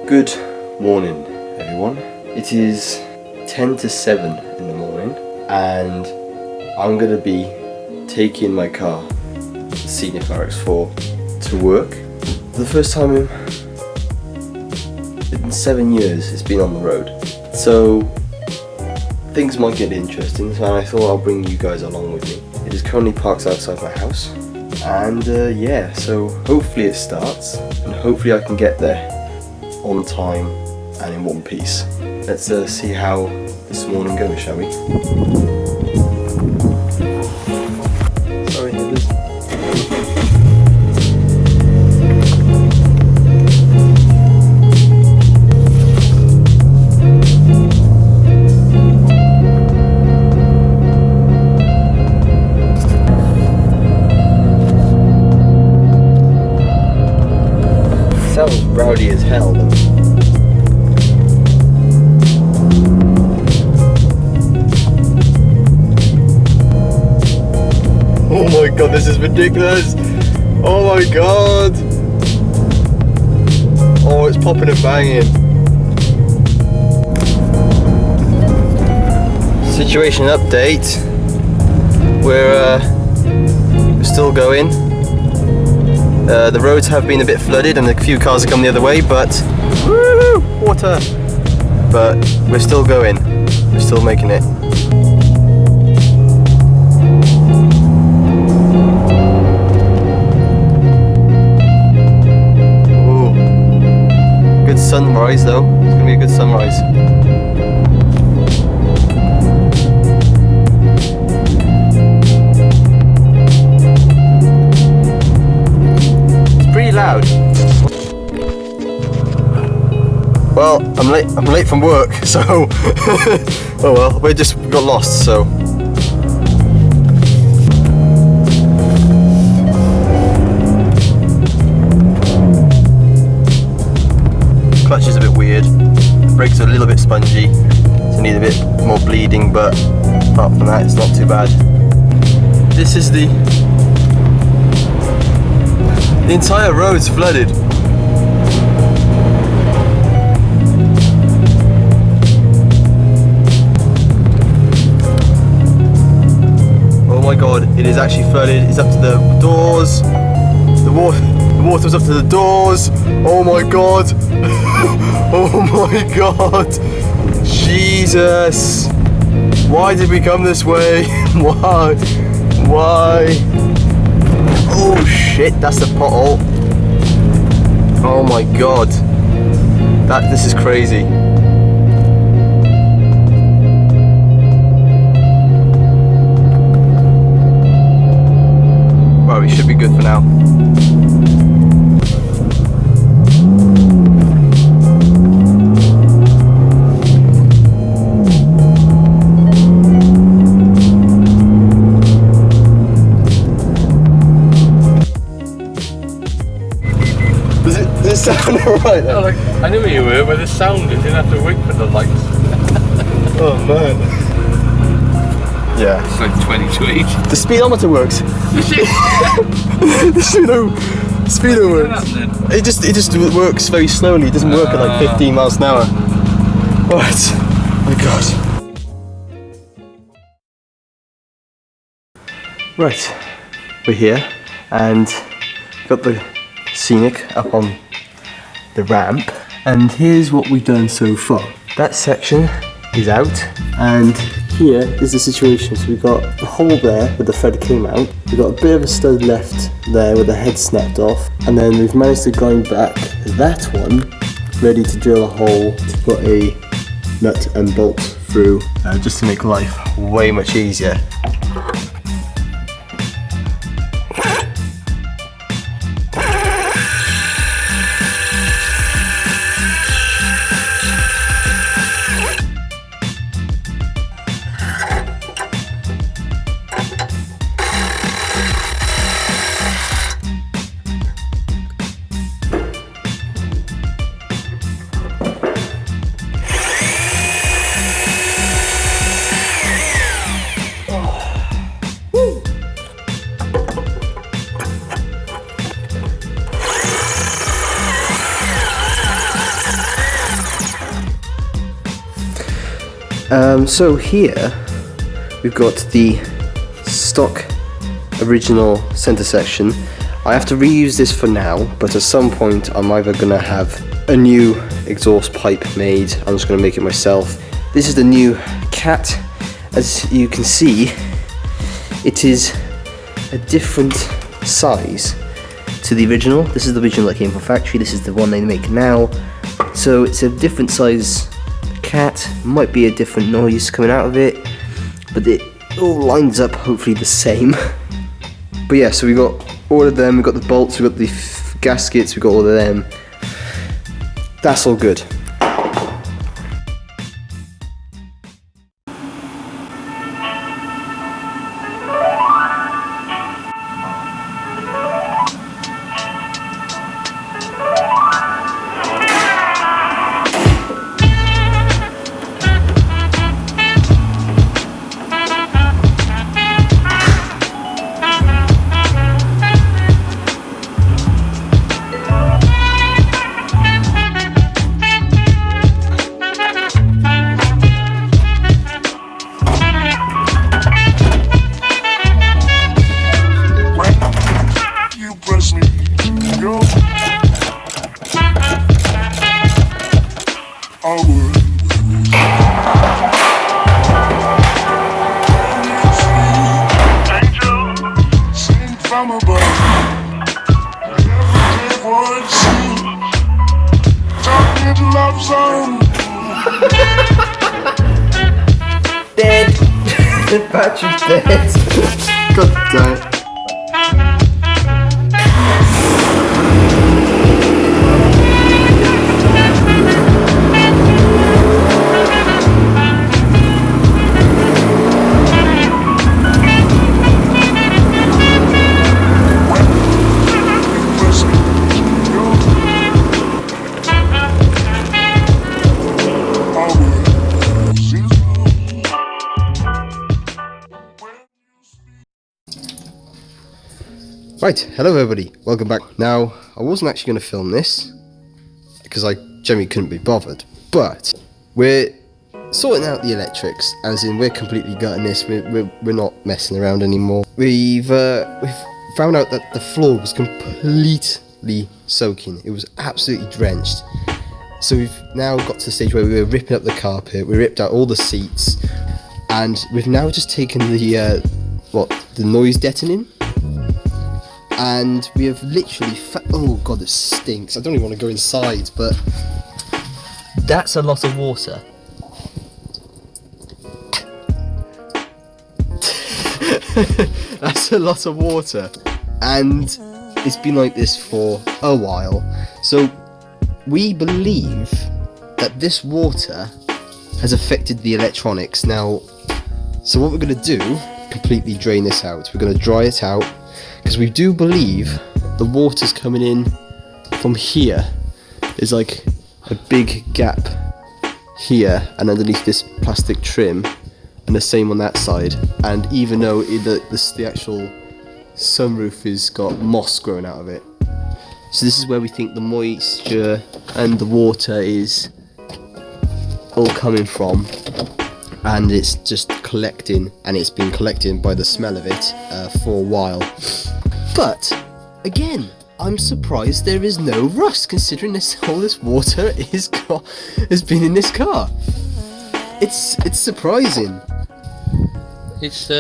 Good morning, everyone. It is 10 to 7 in the morning, and I'm going to be taking my car, the Scenic RX4, to work. For the first time in 7 years it's been on the road, so things might get interesting, so I thought I'll bring you guys along with me. It is currently parked outside my house, and yeah, so hopefully it starts, and hopefully I can get there on time and in one piece. Let's see how this morning goes, shall we? Sorry, neighbours. Sounds rowdy as hell though. Oh my god, this is ridiculous! Oh my god! Oh, it's popping and banging. Situation update. We're still going. The roads have been a bit flooded and a few cars have come the other way, but woo, water! But we're still going. We're still making it. Ooh. Good sunrise though. It's gonna be a good sunrise. Loud. Well, I'm late from work, so oh well, we just got lost, so clutch is a bit weird, brakes are a little bit spongy, so need a bit more bleeding, but apart from that it's not too bad. This is the entire road's flooded. Oh my god, it is actually flooded. It's up to the doors. The water's up to the doors. Oh my god. Oh my god. Jesus. Why did we come this way? Why? Oh shit, that's the pothole. Oh my god. This is crazy. Well, we should be good for now. Does it sound alright then? Oh, like, I knew where you were, but the sound, you didn't have to wait for the lights. Oh man. Yeah. It's like 20 to 8. The speedometer works. The speedo works. It just works very slowly. It doesn't work at like 15 miles an hour. What? Oh my god. Right, we're here and got the Scenic up on the ramp, and here's what we've done so far. That section is out, and here is the situation. So we've got the hole there where the thread came out, we've got a bit of a stud left there where the head snapped off, and then we've managed to grind back that one ready to drill a hole to put a nut and bolt through, just to make life way much easier. So here we've got the stock original center section. I have to reuse this for now, but at some point I'm either gonna have a new exhaust pipe made. I'm just gonna make it myself. This is the new Cat. As you can see, it is a different size to the original. This is the original that came from factory. This is the one they make now. So it's a different size Cat. Might be a different noise coming out of it, but it all lines up hopefully the same. But yeah, so we got all of them. We got the bolts. We got the gaskets. We got all of them. That's all good. Dead. The battery's dead. God damn it. Right, hello everybody, welcome back. Now, I wasn't actually going to film this, because I generally couldn't be bothered, but we're sorting out the electrics, as in we're completely gutting this, we're not messing around anymore. We've found out that the floor was completely soaking, it was absolutely drenched. So we've now got to the stage where we were ripping up the carpet, we ripped out all the seats, and we've now just taken the noise deadening. And we have literally oh god, it stinks. I don't even want to go inside, but that's a lot of water. That's a lot of water. And it's been like this for a while. So we believe that this water has affected the electronics. Now, so what we're going to do, completely drain this out. We're going to dry it out. Because we do believe the water's coming in from here. There's like a big gap here and underneath this plastic trim, and the same on that side. And even though the actual sunroof has got moss growing out of it, so this is where we think the moisture and the water is all coming from, and it's just collecting, and it's been collecting by the smell of it for a while. But again, I'm surprised there is no rust, considering all this water has been in this car. It's surprising. It's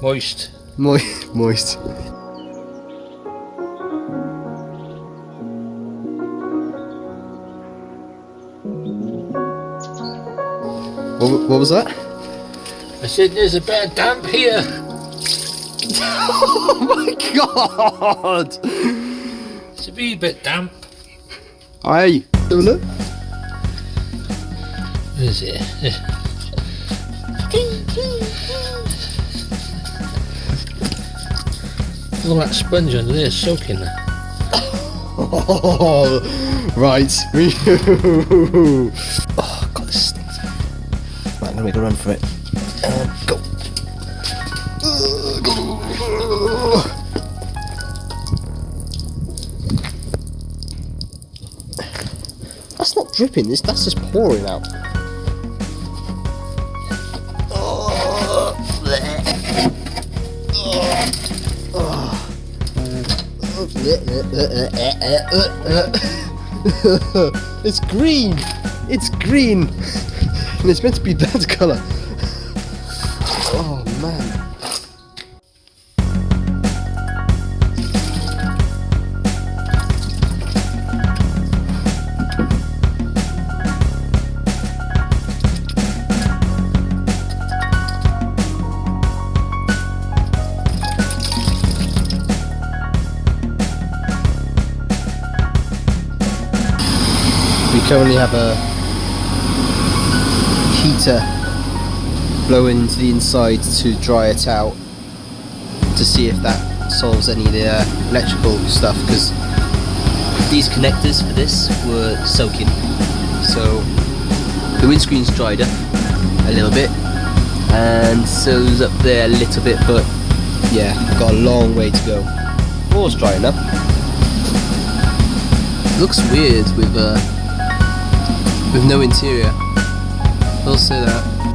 moist. Moist. What was that? I said there's a bit of damp here. Oh my god! It's a wee bit damp. Aye. Have a look. Where is it? All that sponge under there soaking there. Oh, right. Oh god, this stinks. Right, I'm gonna make a run for it. Go. That's not dripping, that's just pouring out. It's green! It's green! And it's meant to be that colour. Oh man. We currently have a heater blowing into the inside to dry it out, to see if that solves any of the electrical stuff, because these connectors for this were soaking, so the windscreen's dried up a little bit, and so's up there a little bit, but yeah, got a long way to go. Floor's dry enough. Looks weird with no interior, I'll say that.